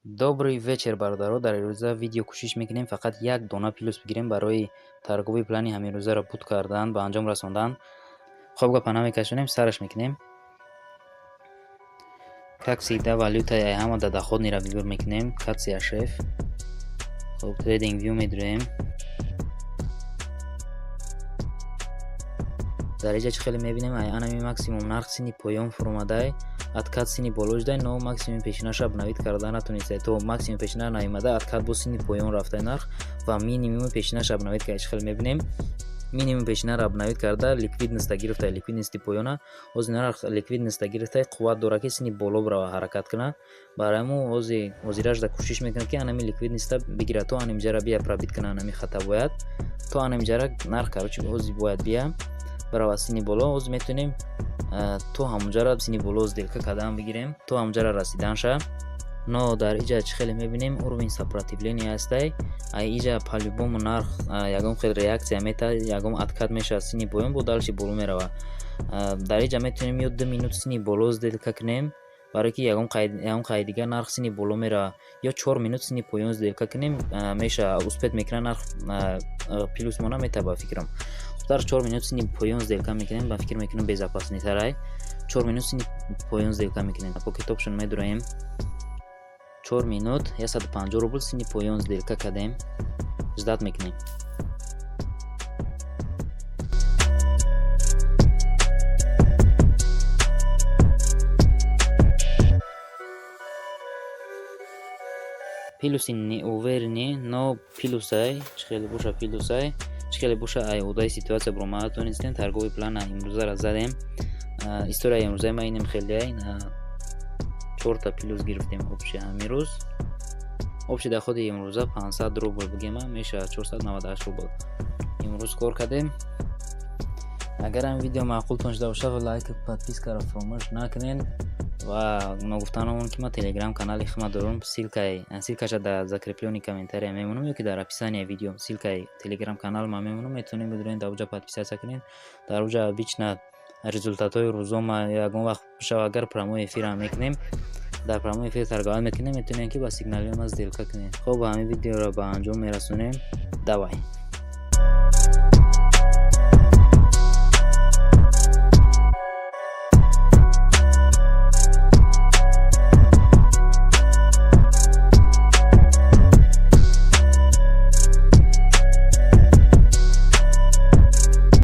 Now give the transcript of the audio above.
Добрый вечер, бародаро. Дар имрӯза видео кӯшиш мекунем фақат як дона пилус бигирем барои таргуби плани ҳамирӯзаро буд кардан, ба анҷом расондан. Хоб гапа намекашонем, стараш мекунем. Как всегда валютаи айҳама дадаходниро вибур мекунем. Катсия шеф. Хоб трейдинг вью медуем. дар инҷа чӣ хеле мебинем анами максимум нарх синни поён фурӯмадай, адкат синни боло шудай, но максимум пешинаша навид кардан натонистай. То максимум пешина наимада адкат бо синни поён рафтай нарх ва минимум пешинаш навид карда чӣ хеле мебинем. Минимум пешина навид карда ликвидността гирифтай, ликвидности поёна ози нарх ликвидността гирифтай қувват дора ки синни боло бирава ҳаракат кунад. Барои ҳамун озирашда кӯшиш мекунад ки анами ликвидността бигира то анамиҷара бия пробит кунад анами хата бояд. То анамиҷара нарх короче ози бояд бия барава синни боло. оз метонем то ҳамунҷара синни боло сделка кардан бигирем, то ҳамунҷара расиданша. Но дар инҷа чӣ хеле мебинем уровень сопротивления ҳастай. Инҷа по-любому нарх ягон хел реаксия метад, ягон откат мешавад синни поён бо дальше боло мерава. Дар инҷа метонем ё 2 минут синни боло сделка кунем, барое ки ягон қайдига нарх синни боло мерава, ё 4 минут синни поён сделка кунем, меша успет мекунад нарх плюс мона метавад ба фикрам. Дар 4 минут синни поён сделка мекунем, ба фикр мекунем безопаснитарай. 4 минут синни поён сделка мекунем. Pocket option медураем. 4 минут 150 рубл синни поён сделка кардем. Ждат мекунем. Пилуси неуверенни, но пилусай, чӣ хеле боша пилусай. Чӣ хеле боша айодаи ситуация буромада тонистем. Таргови плана имрӯзаро задем. Историяи имрӯзаи ма инем хелеай 4 та пилус гирифтем опши ҳамирӯз. Опши доходи имрӯза 500 рубл бугема меша 498 рубл. Имрӯз кор кардем. Агар ин видео маъқултон шуда боша лайк ва подпискаро фаромӯш накунед. Ва нагуфтаном ки ма телеграм канали хизмат дорам, ссилкаша дар закреплёни комментария мемонам ёки дар описанияи видео ссилкаи телеграм канал ма мемонам, метавонед бидуред дар онҷа подписатсия кунед. Дар онҷа обично результатҳои рӯзома ягон вақт шава агар прямой эфирам мекунем, дар прямой эфир торговия мекунем, метавонед ки ба сигнали ма сделка кунед. Хоб ҳамин видеоро ба анҷом мерасонем. Давай.